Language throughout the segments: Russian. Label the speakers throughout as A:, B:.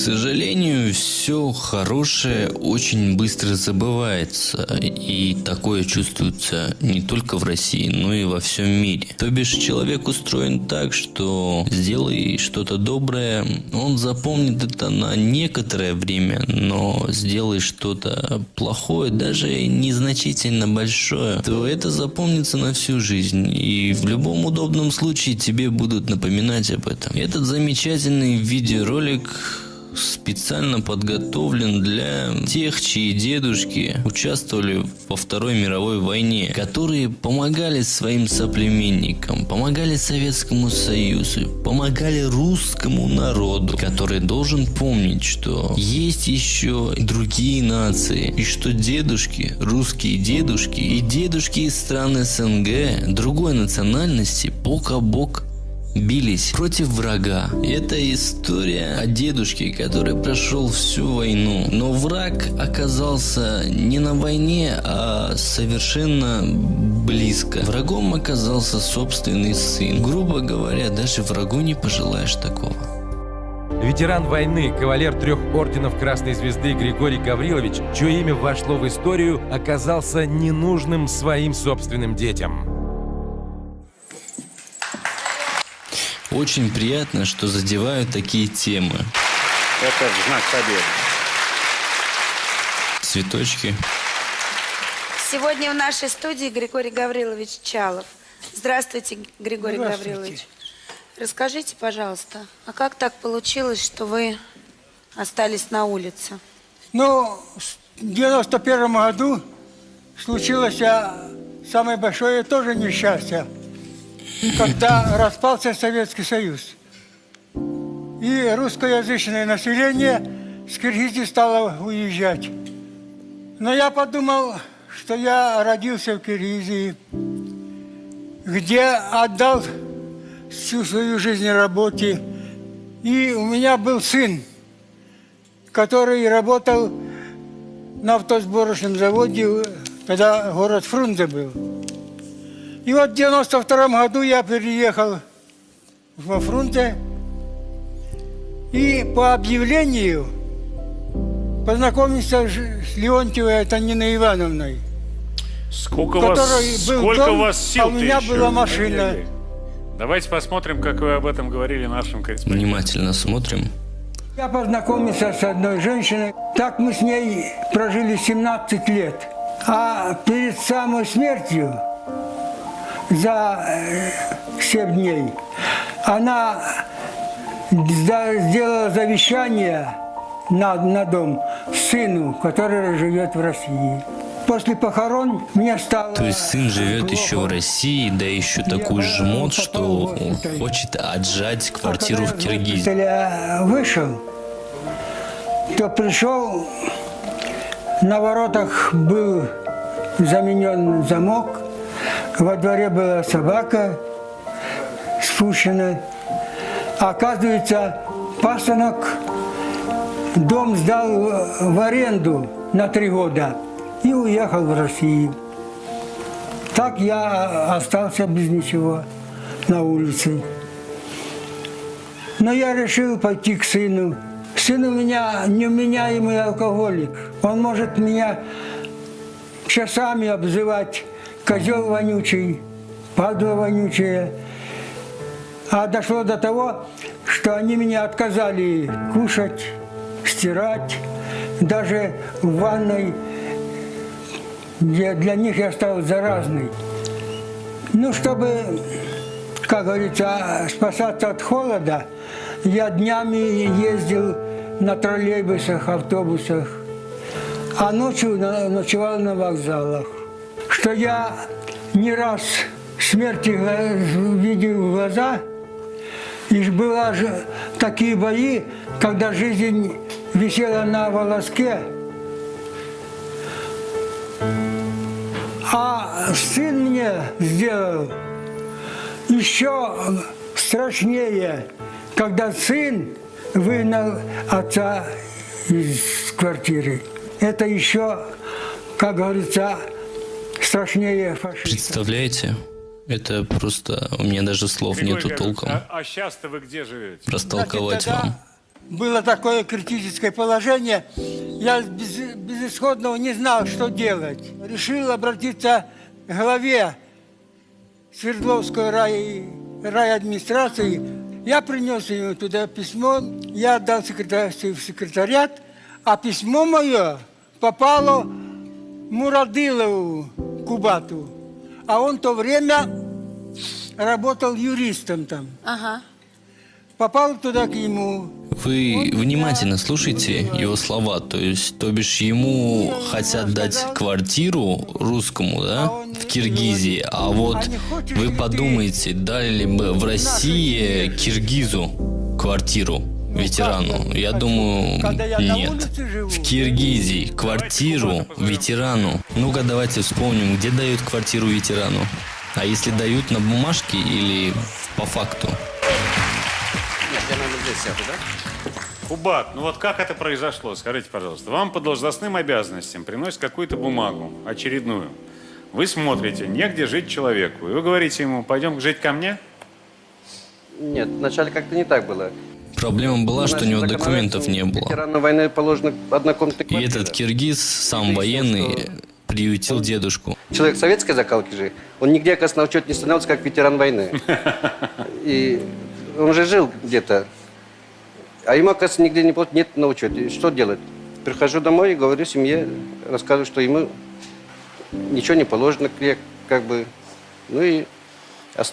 A: сожалению, все хорошее очень быстро забывается, и такое чувствуется не только в России, но и во всем мире. То бишь, человек устроен так, что сделай что-то доброе, он запомнит это на некоторое время, но сделай что-то плохое, даже незначительно большое, то это запомнится на всю жизнь, и в любом удобном случае тебе будут напоминать об этом. Этот замечательный видеоролик специально подготовлен для тех, чьи дедушки участвовали во Второй мировой войне, которые помогали своим соплеменникам, помогали Советскому Союзу, помогали русскому народу, который должен помнить, что есть еще другие нации, и что дедушки, русские дедушки и дедушки из стран СНГ другой национальности бок о бок бились против врага. Это история о дедушке, который прошел всю войну. Но враг оказался не на войне, а совершенно близко. Врагом оказался собственный сын. Грубо говоря, даже врагу не пожелаешь такого.
B: Ветеран войны, кавалер 3 орденов Красной Звезды Григорий Гаврилович, чье имя вошло в историю, оказался ненужным своим собственным детям.
A: Очень приятно, что задевают такие темы.
C: Это знак победы.
A: Цветочки.
D: Сегодня в нашей студии Григорий Гаврилович Чалов. Здравствуйте, Григорий Гаврилович. Расскажите, пожалуйста, а как так получилось, что вы остались на улице?
E: Ну, в 91 году случилось самое большое тоже несчастье, когда распался Советский Союз. И русскоязычное население с Киргизии стало уезжать. Но я подумал, что я родился в Киргизии, где отдал всю свою жизнь работе. И у меня был сын, который работал на автосборочном заводе, когда город Фрунзе был. И вот в 92 году я переехал во Фрунзе и по объявлению познакомился с Леонтьевой Антониной Ивановной,
C: Сколько
E: у которой был дом,
C: у вас сил,
E: а у меня была машина.
C: Давайте посмотрим, как вы об этом говорили нашим корреспондентам.
A: Внимательно смотрим.
E: Я познакомился с одной женщиной. Так мы с ней прожили 17 лет. А перед самой смертью, за 7 дней, она сделала завещание на дом сыну, который живет в России. После похорон мне стало...
A: То есть сын живет
E: плохо.
A: еще в России, да еще такой жмот, что хочет отжать квартиру в Киргизии.
E: Когда я вышел, то пришел, на воротах был заменен замок, во дворе была собака спущена. Оказывается, пасынок дом сдал в аренду на 3 года и уехал в Россию. Так я остался без ничего на улице. Но я решил пойти к сыну. Сын у меня невменяемый алкоголик. Он может меня часами обзывать: козел вонючий, падла вонючая. А дошло до того, что они меня отказали кушать, стирать, даже в ванной, где для них я стал заразный. Ну, чтобы, как говорится, спасаться от холода, я днями ездил на троллейбусах, автобусах, а ночью ночевал на вокзалах. Что я не раз смерти видел в глаза, и были же такие бои, когда жизнь висела на волоске. А сын мне сделал еще страшнее, когда сын выгнал отца из квартиры. Это еще, как говорится, страшнее фашизма.
A: Представляете? Это просто... У меня даже слов
C: Григорий
A: нету
C: Гаврилович,
A: толком
C: а сейчас-то вы где живете?
A: растолковать
E: Значит,
A: вам.
E: было такое критическое положение, я безысходного не знал, что делать. Решил обратиться к главе Свердловской райадминистрации. Я принес ему туда письмо, я отдал в секретариат, а письмо мое попало Мурадилову Кубату. А он в то время работал юристом там.
D: Ага.
E: Попал туда к нему.
A: Вы внимательно слушайте его слова, то бишь ему хотят дать квартиру русскому, да, в Киргизии, а вот вы подумайте, дали ли бы в России киргизу квартиру, ветерану? Я думаю, нет. В Киргизии квартиру ветерану. Ну-ка, давайте вспомним, где дают квартиру ветерану. А если дают на бумажке или по факту?
C: Кубат, ну вот как это произошло? Скажите, пожалуйста. Вам по должностным обязанностям приносят какую-то бумагу очередную. Вы смотрите, негде жить человеку. И вы говорите ему, пойдем жить ко мне?
F: Нет, вначале как-то не так было.
A: Проблема была, что у него документов не было.
F: Ветерану войны положена однокомнатная
A: И
F: квартира.
A: этот киргиз, сам военный, приютил дедушку.
F: Человек советской закалки же, он нигде, оказывается, на учет не становится, как ветеран войны. И он же жил где-то. А ему, оказывается, нигде нет на учете. Что делать? Прихожу домой и говорю семье, рассказываю, что ему ничего не положено, как бы. Ну и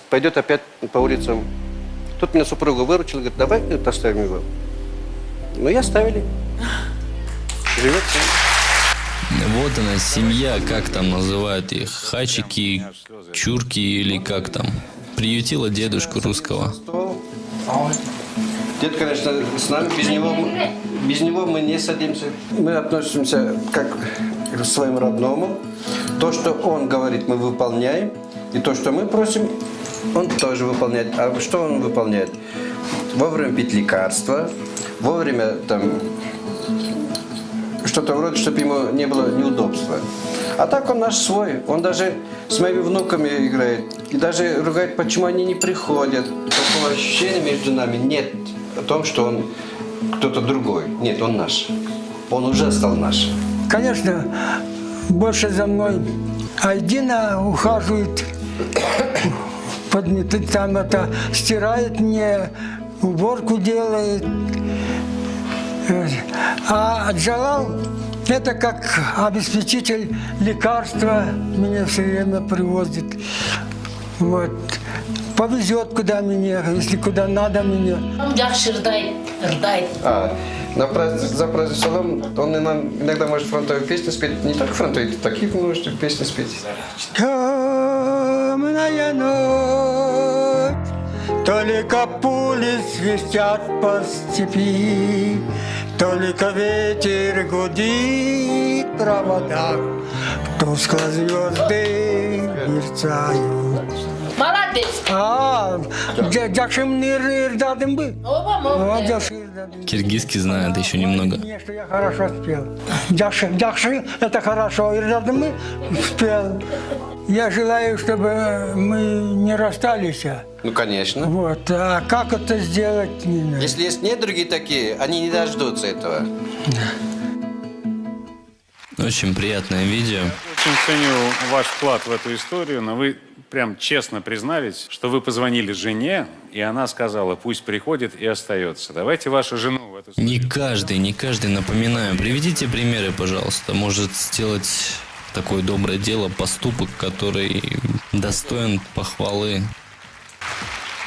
F: пойдет опять по улицам. Тут меня супруга выручила, говорит, давай оставим его. Ну и оставили. Живет сам.
A: Вот она, семья, как там называют их, хачики, чурки или как там. Приютила дедушку русского.
F: Дед, конечно, с нами, без него мы не садимся. Мы относимся как к своему родному. То, что он говорит, мы выполняем. И то, что мы просим, он тоже выполняет. А что он выполняет? Вовремя пить лекарства, вовремя там что-то вроде, чтобы ему не было неудобства. А так он наш свой. Он даже с моими внуками играет. И даже ругает, почему они не приходят. Такого ощущения между нами нет о том, что он кто-то другой. Нет, он наш. Он уже стал наш.
E: Конечно, больше за мной Айдина ухаживает, там это, стирает мне, уборку делает. А Джалал это как обеспечитель лекарства, меня все время привозит. Вот. Повезет куда меня, если куда надо меня.
F: За праздник Шалом он иногда может фронтовые песни спеть. Не только фронтовые, такие может песни спеть.
E: Темная ночь, только пули свистят по степи, только ветер гудит в проводах, тускло звезды мерцают.
G: Молодец.
A: Киргизский знает еще немного.
E: Что я хорошо спел. Джакши это хорошо, Ирдадымы спел. Я желаю, чтобы мы не расстались.
F: Ну, конечно.
E: Вот. А как это сделать, не знаю.
F: Если есть недруги такие, они не дождутся этого.
A: Очень приятное видео.
C: Очень ценю ваш вклад в эту историю, но вы прям честно признались, что вы позвонили жене, и она сказала, пусть приходит и остается. Давайте вашу жену в эту историю.
A: Не каждый, напоминаю. Приведите примеры, пожалуйста. Может сделать такое доброе дело, поступок, который достоин похвалы.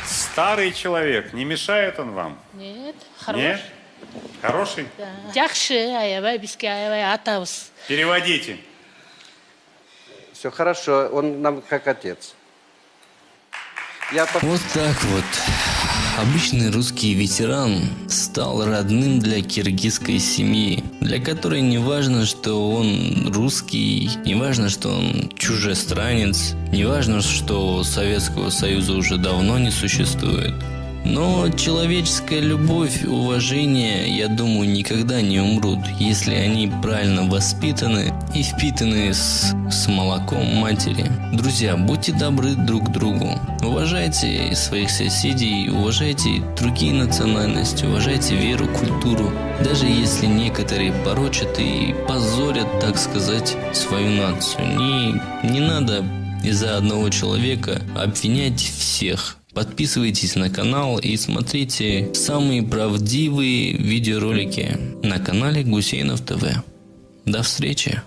C: Старый человек, не мешает он вам?
G: Нет,
C: Нет? Хороший?
G: Жақсы, аябай, бізге аябай атабыз.
C: Переводите.
F: Все хорошо, он нам как отец.
A: Вот так вот. Обычный русский ветеран стал родным для киргизской семьи, для которой не важно, что он русский, не важно, что он чужестранец, не важно, что Советского Союза уже давно не существует. Но человеческая любовь и уважение, я думаю, никогда не умрут, если они правильно воспитаны и впитаны с молоком матери. Друзья, будьте добры друг к другу. Уважайте своих соседей, уважайте другие национальности, уважайте веру, культуру. Даже если некоторые порочат и позорят, так сказать, свою нацию. Не надо из-за одного человека обвинять всех. Подписывайтесь на канал и смотрите самые правдивые видеоролики на канале Гусейнов ТВ. До встречи!